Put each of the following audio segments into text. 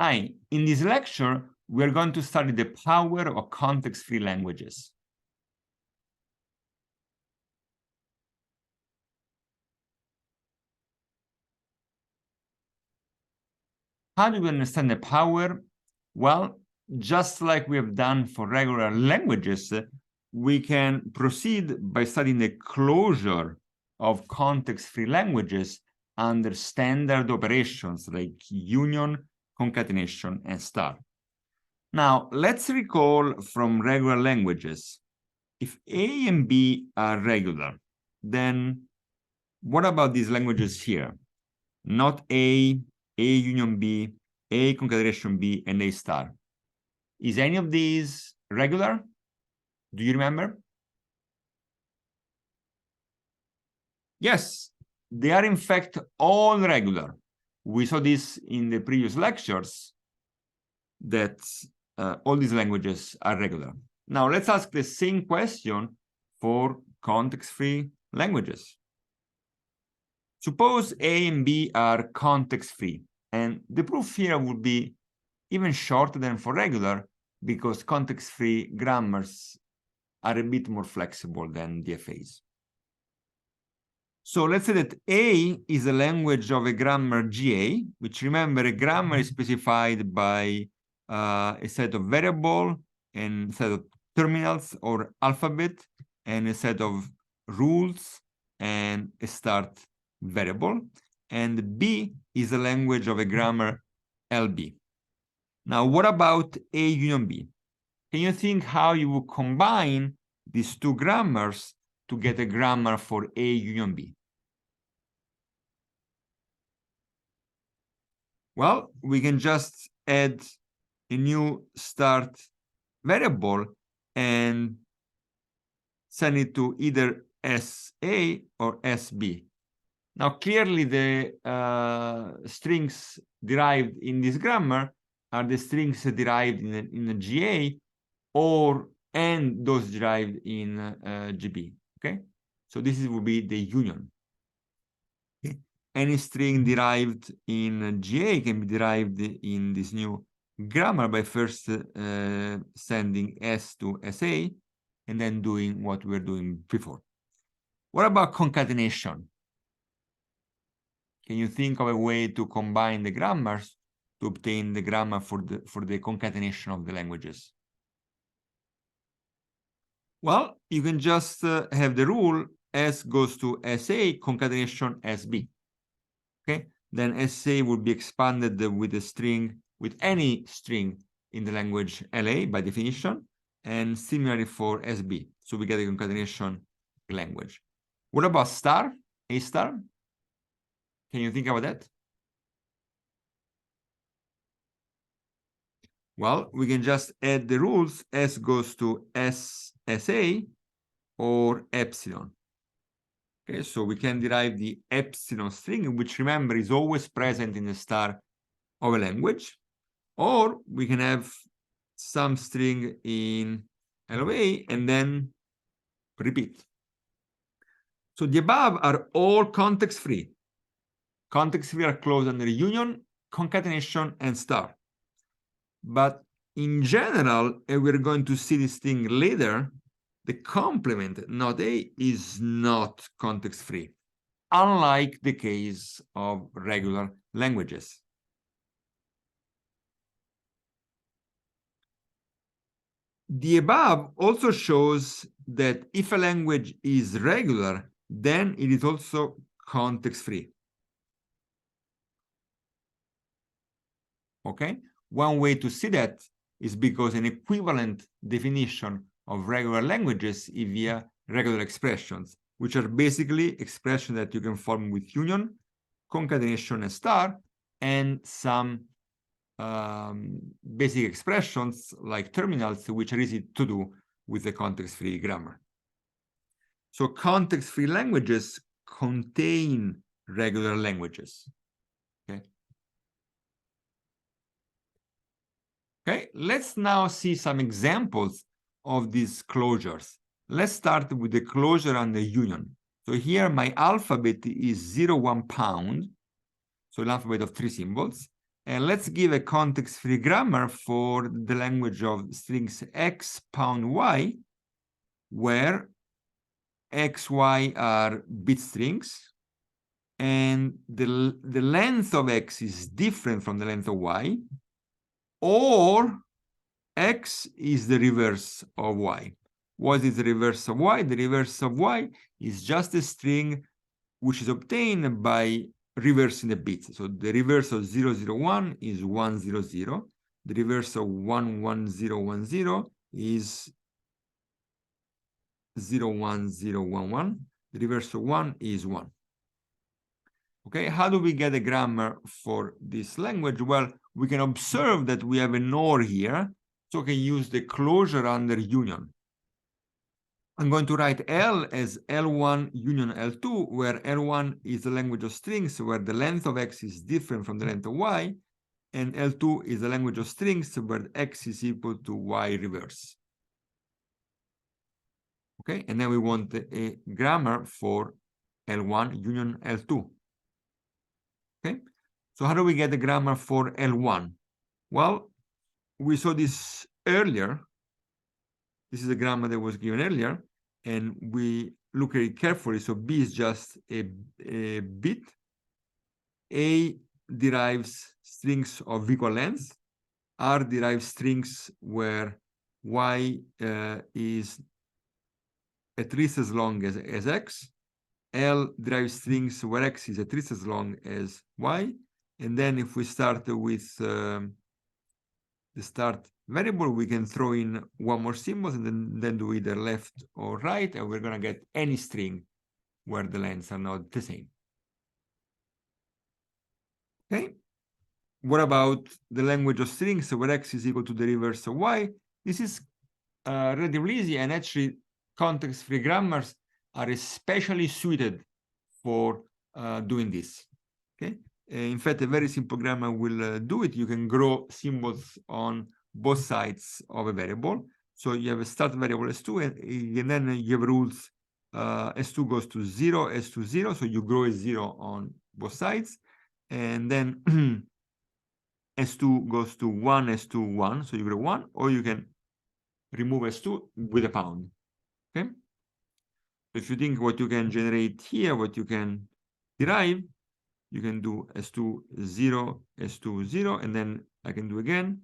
Hi, in this lecture, we are going to study the power of context-free languages. How do we understand the power? Well, just like we have done for regular languages, we can proceed by studying the closure of context-free languages under standard operations like union, concatenation, and star. Now, let's recall from regular languages. If A and B are regular, then what about these languages here? Not A union B, A concatenation B, and A star. Is any of these regular? Do you remember? Yes, they are in fact all regular. We saw this in the previous lectures, that all these languages are regular. Now let's ask the same question for context-free languages. Suppose A and B are context-free, and the proof here would be even shorter than for regular, because context-free grammars are a bit more flexible than DFAs. So let's say that A is a language of a grammar GA, which, remember, a grammar is specified by a set of variables and a set of terminals or alphabet and a set of rules and a start variable. And B is a language of a grammar LB. Now, what about A union B? Can you think how you would combine these two grammars to get a grammar for A union B? Well, we can just add a new start variable and send it to either SA or SB. Now, clearly, the strings derived in this grammar are the strings derived in the GA, and those derived in GB. Okay, so this will be the union. Okay. Any string derived in GA can be derived in this new grammar by first sending S to SA and then doing what we were doing before. What about concatenation? Can you think of a way to combine the grammars to obtain the grammar for the concatenation of the languages? Well, you can just have the rule S goes to SA, concatenation SB. Okay, then SA will be expanded with a string, with any string in the language LA by definition, and similarly for SB. So we get a concatenation language. What about star, A star? Can you think about that? Well, we can just add the rules. S goes to SSA or epsilon. Okay, so we can derive the epsilon string, which, remember, is always present in the star of a language. Or we can have some string in LOA and then repeat. So the above are all context-free. Context-free are closed under union, concatenation, and star. But in general, and we're going to see this thing later, the complement, not A, is not context-free, unlike the case of regular languages. The above also shows that if a language is regular, then it is also context-free. Okay? One way to see that is because an equivalent definition of regular languages is via regular expressions, which are basically expressions that you can form with union, concatenation, and star, and some basic expressions like terminals, which are easy to do with the context-free grammar. So context-free languages contain regular languages. Okay. Okay, let's now see some examples of these closures. Let's start with the closure and the union. So here my alphabet is 0, 1 pound, so an alphabet of 3 symbols, And let's give a context-free grammar for the language of strings x, pound y, where x, y are bit strings, and the length of x is different from the length of y, or x is the reverse of y. What is the reverse of y? The reverse of y is just a string which is obtained by reversing the bits. So the reverse of 001 is 100. The reverse of 11010 is 01011. The reverse of 1 is 1. Okay, how do we get a grammar for this language? Well, we can observe that we have an OR here, so we can use the closure under union. I'm going to write L as L1 union L2, where L1 is the language of strings, where the length of x is different from the length of y, and L2 is the language of strings, where x is equal to y reverse. Okay, and then we want a grammar for L1 union L2. Okay, so how do we get the grammar for L1? Well, we saw this earlier. This is the grammar that was given earlier, and we look at it carefully. So B is just a bit. A derives strings of equal length. R derives strings where y is at least as long as x. L derives strings where x is at least as long as y. And then if we start with the start variable, we can throw in one more symbol and then do either left or right, and we're going to get any string where the lengths are not the same. Okay. What about the language of strings where x is equal to the reverse of y? This is relatively easy, and actually context-free grammars are especially suited for doing this. Okay. In fact, a very simple grammar will do it. You can grow symbols on both sides of a variable. So you have a start variable s2, and then you have rules s2 goes to 0, s2 0. So you grow a 0 on both sides. And then s2 goes to 1, s2, 1. So you grow 1, or you can remove s2 with a pound. Okay. If you think what you can generate here, what you can derive, you can do s2 0, s2 0, and then I can do again.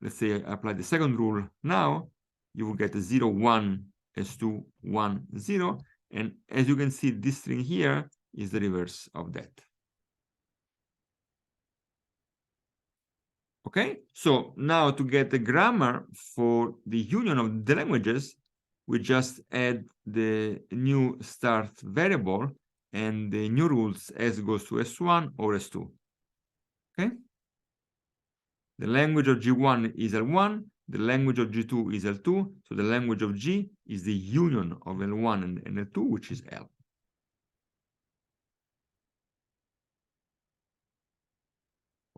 Let's say I apply the second rule now, you will get a 0, 1, s2, 1, 0. And as you can see, this string here is the reverse of that. Okay, so now to get the grammar for the union of the languages, we just add the new start variable and the new rules s goes to s1 or s2. Okay. The language of G1 is L1, the language of G2 is L2, so the language of G is the union of L1 and L2, which is L.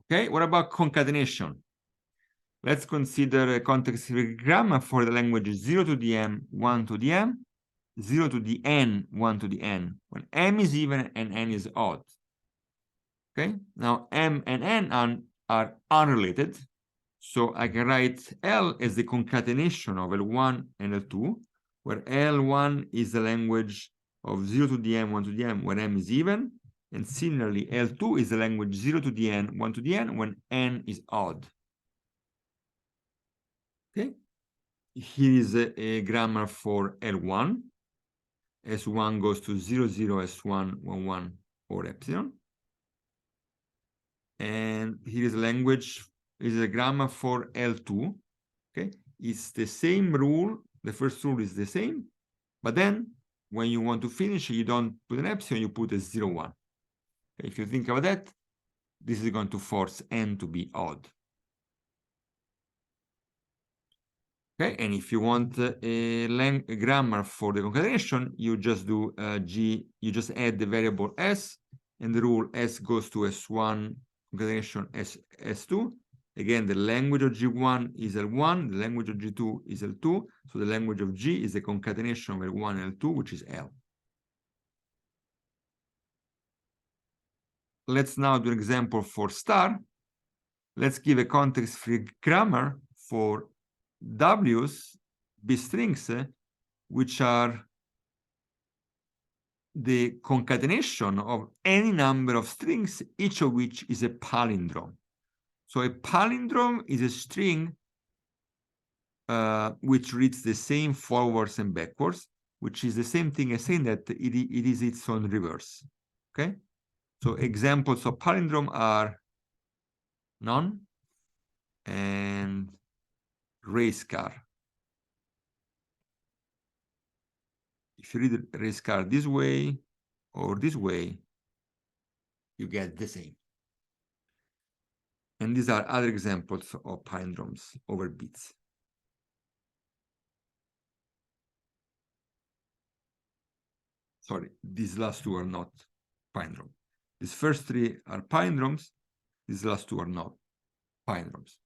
Okay, what about concatenation? Let's consider a context-free grammar for the language 0 to the m, 1 to the m, 0 to the n, 1 to the n, when m is even and n is odd. Okay, now m and n are unrelated, so I can write L as the concatenation of L1 and L2, where L1 is the language of 0 to the m, 1 to the m, when m is even, and similarly, L2 is the language 0 to the n, 1 to the n, when n is odd. Okay, here is a grammar for L1. S1 goes to 0, 0, S1, 1, 1, or epsilon. And here is a language, is a grammar for L2. Okay, it's the same rule. The first rule is the same, but then when you want to finish, you don't put an epsilon, you put a 0, 1. Okay, if you think about that, this is going to force n to be odd. Okay, and if you want a grammar for the concatenation, you just do you just add the variable s, and the rule s goes to s1 concatenation s2. Again, the language of G1 is L1, the language of G2 is L2, so the language of G is the concatenation of L1 and L2, which is L. Let's now do an example for star. let's give a context-free grammar for W's, bit strings, which are the concatenation of any number of strings, each of which is a palindrome. So a palindrome is a string which reads the same forwards and backwards, which is the same thing as saying that it is its own reverse. Okay? So examples of palindrome are none and race car. If you read race car this way or this way, you get the same. And these are other examples of palindromes over bits. Sorry, these last two are not palindrome. These first three are palindromes. These last two are not palindromes.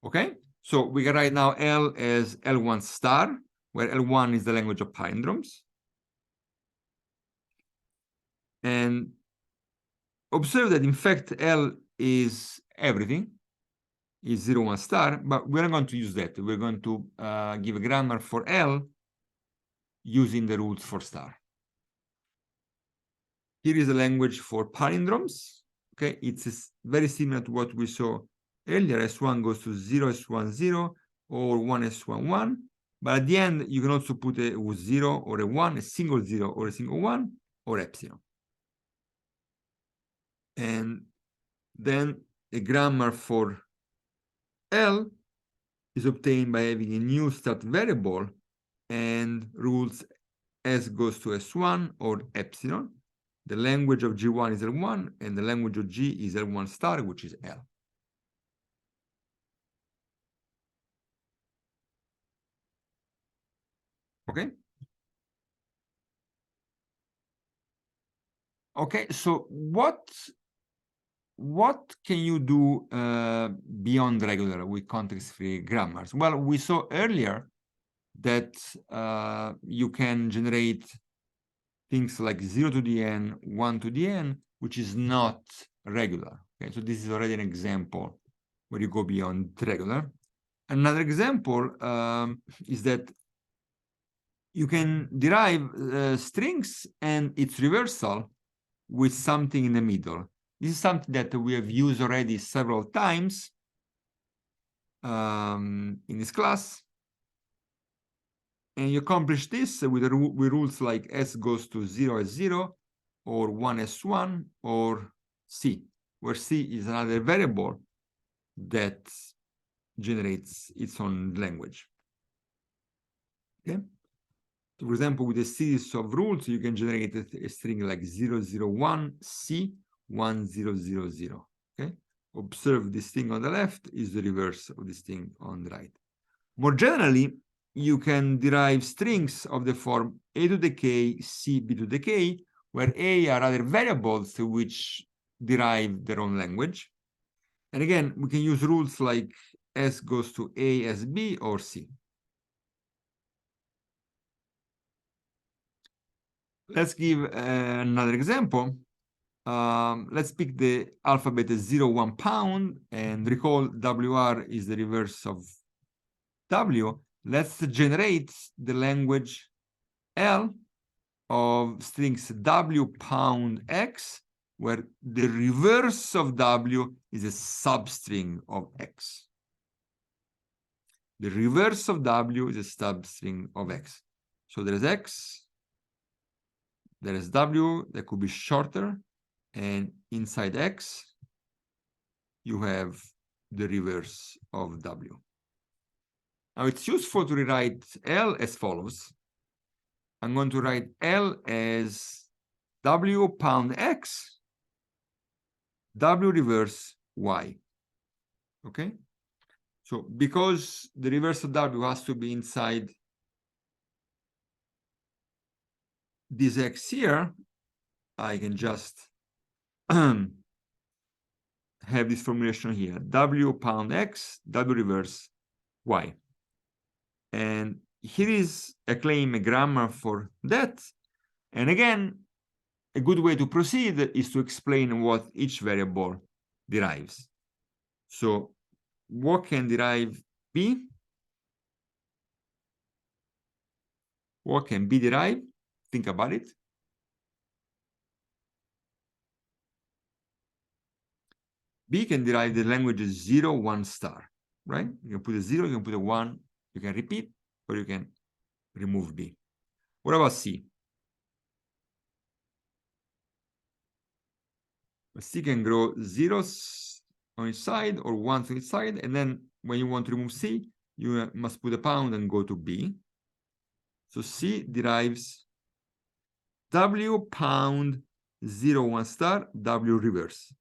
Okay, so we can write now L as L1 star, where L1 is the language of palindromes. And observe that, in fact, L is everything, is 0, 1 star, but we're not going to use that. We're going to give a grammar for L using the rules for star. Here is a language for palindromes. Okay, it's very similar to what we saw earlier. S1 goes to 0, S1, 0, or 1, S1, 1. But at the end, you can also put a 0 or a 1, a single 0 or a single 1, or epsilon. And then a grammar for L is obtained by having a new start variable and rules S goes to S1 or epsilon. The language of G1 is L1, and the language of G is L1 star, which is L. Okay? Okay, so what can you do beyond regular with context-free grammars? Well, we saw earlier that you can generate things like 0 to the n, 1 to the n, which is not regular. Okay, so this is already an example where you go beyond regular. Another example is that you can derive strings and its reversal with something in the middle. This is something that we have used already several times in this class. And you accomplish this with rules like S goes to 0 as 0, or 1 as 1, or C, where C is another variable that generates its own language. Okay? So for example, with a series of rules, you can generate a string like 001 C 1000. Okay? Observe this thing on the left is the reverse of this thing on the right. More generally, you can derive strings of the form a to the k, c, b to the k, where a are other variables which derive their own language. And again, we can use rules like s goes to a as b or c. Let's give another example. Let's pick the alphabet as 0, 1 pound, and recall WR is the reverse of W. Let's generate the language L of strings W pound X, where the reverse of W is a substring of X. The reverse of W is a substring of X. So there is X, there is W, that could be shorter, and inside X, you have the reverse of W. Now, it's useful to rewrite L as follows. I'm going to write L as W pound X, W reverse Y. Okay? So because the reverse of W has to be inside this X here, I can just have this formulation here, W pound X, W reverse Y. And here is a claim, a grammar for that. And again, a good way to proceed is to explain what each variable derives. So what can derive B? What can B derive? Think about it. B can derive the language 0, 1 star, right? You can put a 0, you can put a 1, you can repeat, or you can remove B. What about C? C can grow zeros on each side or ones on each side, and then when you want to remove C, you must put a pound and go to B. So C derives W pound 0, 1 star, W reverse.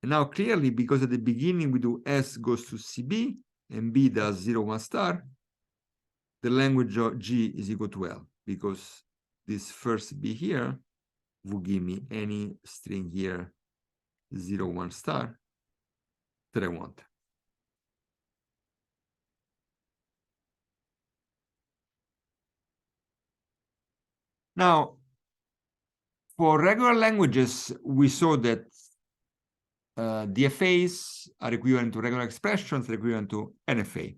And now clearly, because at the beginning we do S goes to CB and B does 0, 1 star, the language of G is equal to L, because this first B here will give me any string here 0, 1 star that I want. Now, for regular languages, we saw that DFAs are equivalent to regular expressions, are equivalent to NFA.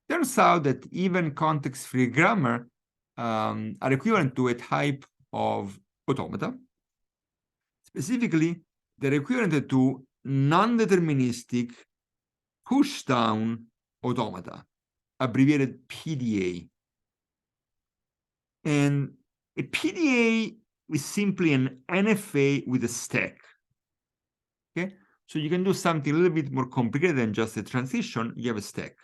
Turns out that even context-free grammar are equivalent to a type of automata. Specifically, they're equivalent to non-deterministic push-down automata, abbreviated PDA. And a PDA is simply an NFA with a stack. Okay, so you can do something a little bit more complicated than just a transition. You have a stack.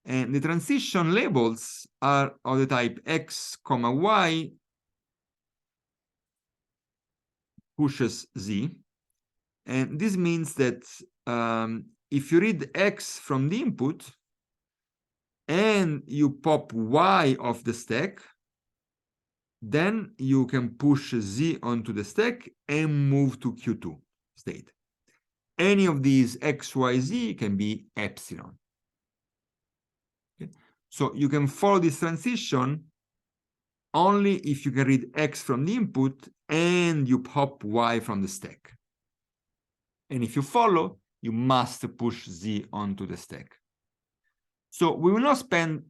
And the transition labels are of the type X, Y pushes Z. And this means that if you read X from the input and you pop Y off the stack, then you can push Z onto the stack and move to Q2 state. Any of these X, Y, Z can be epsilon. Okay? So you can follow this transition only if you can read X from the input and you pop Y from the stack. And if you follow, you must push Z onto the stack. So we will not spend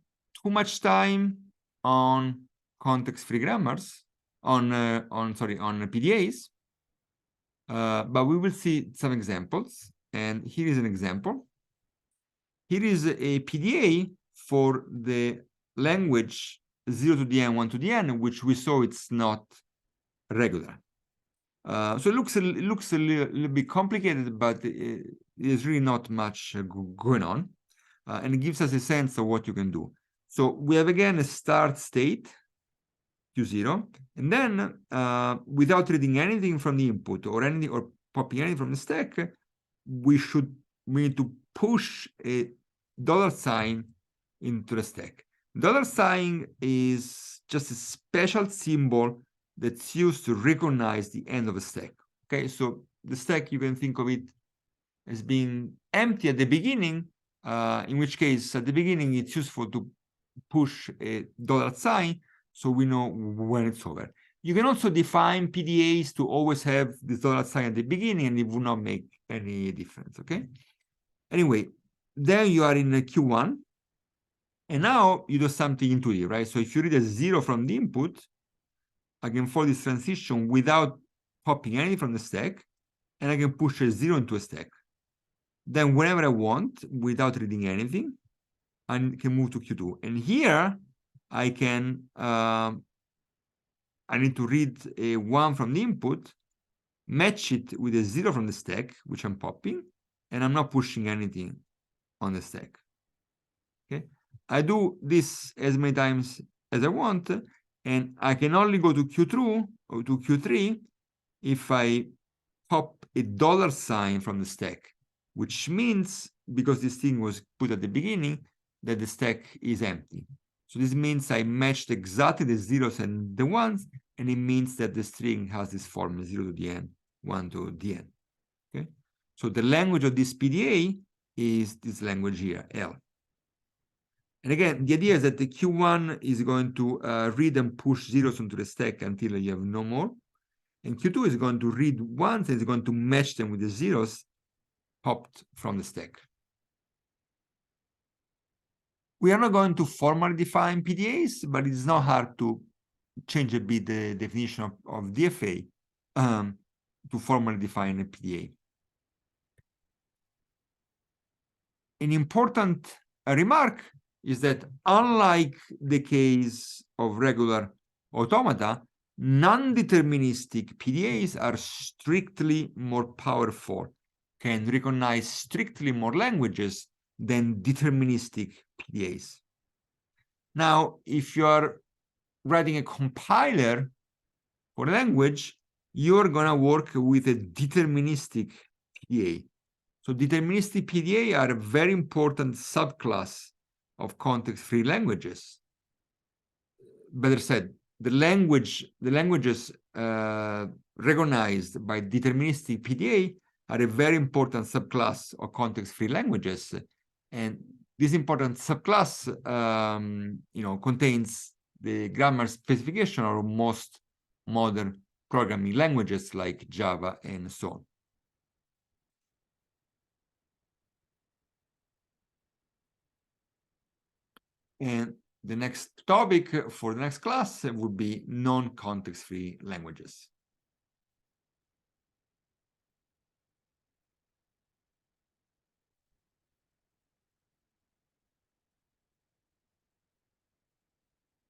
too much time on context-free grammars, on PDAs, but we will see some examples. And here is an example. Here is a PDA for the language 0 to the n, 1 to the n, which we saw it's not regular. So it looks a little bit complicated, but there's really not much going on. And it gives us a sense of what you can do. So we have, again, a start state, Q0, and then without reading anything from the input or popping anything from the stack, we need to push a $sign into the stack. $sign is just a special symbol that's used to recognize the end of a stack. Okay, so the stack, you can think of it as being empty at the beginning, in which case at the beginning it's useful to push a $sign so we know when it's over. You can also define PDAs to always have this $sign at the beginning, and it will not make any difference. Okay, anyway, then you are in a Q1, and now you do something intuitive, right? So if you read a 0 from the input, I can follow this transition without popping anything from the stack, and I can push a 0 into a stack. Then whenever I want, without reading anything, I can move to Q2. And here, I can, I need to read a 1 from the input, match it with a 0 from the stack, which I'm popping, and I'm not pushing anything on the stack. Okay, I do this as many times as I want, and I can only go to Q2 or to Q3 if I pop a $sign from the stack, which means, because this thing was put at the beginning, that the stack is empty. So this means I matched exactly the zeros and the ones, and it means that the string has this form 0 to the n, 1 to the n. Okay, so the language of this PDA is this language here, L. And again, the idea is that the Q1 is going to read and push zeros into the stack until you have no more. And Q2 is going to read ones and is going to match them with the zeros popped from the stack. We are not going to formally define PDAs, but it's not hard to change a bit the definition of DFA to formally define a PDA. An important remark is that unlike the case of regular automata, non-deterministic PDAs are strictly more powerful, can recognize strictly more languages than deterministic PDAs. Now, if you are writing a compiler for a language, you're going to work with a deterministic PDA. So deterministic PDA are a very important subclass of context-free languages. Better said, the languages recognized by deterministic PDA are a very important subclass of context-free languages, and this important subclass, contains the grammar specification of most modern programming languages like Java and so on. And the next topic for the next class would be non-context-free languages.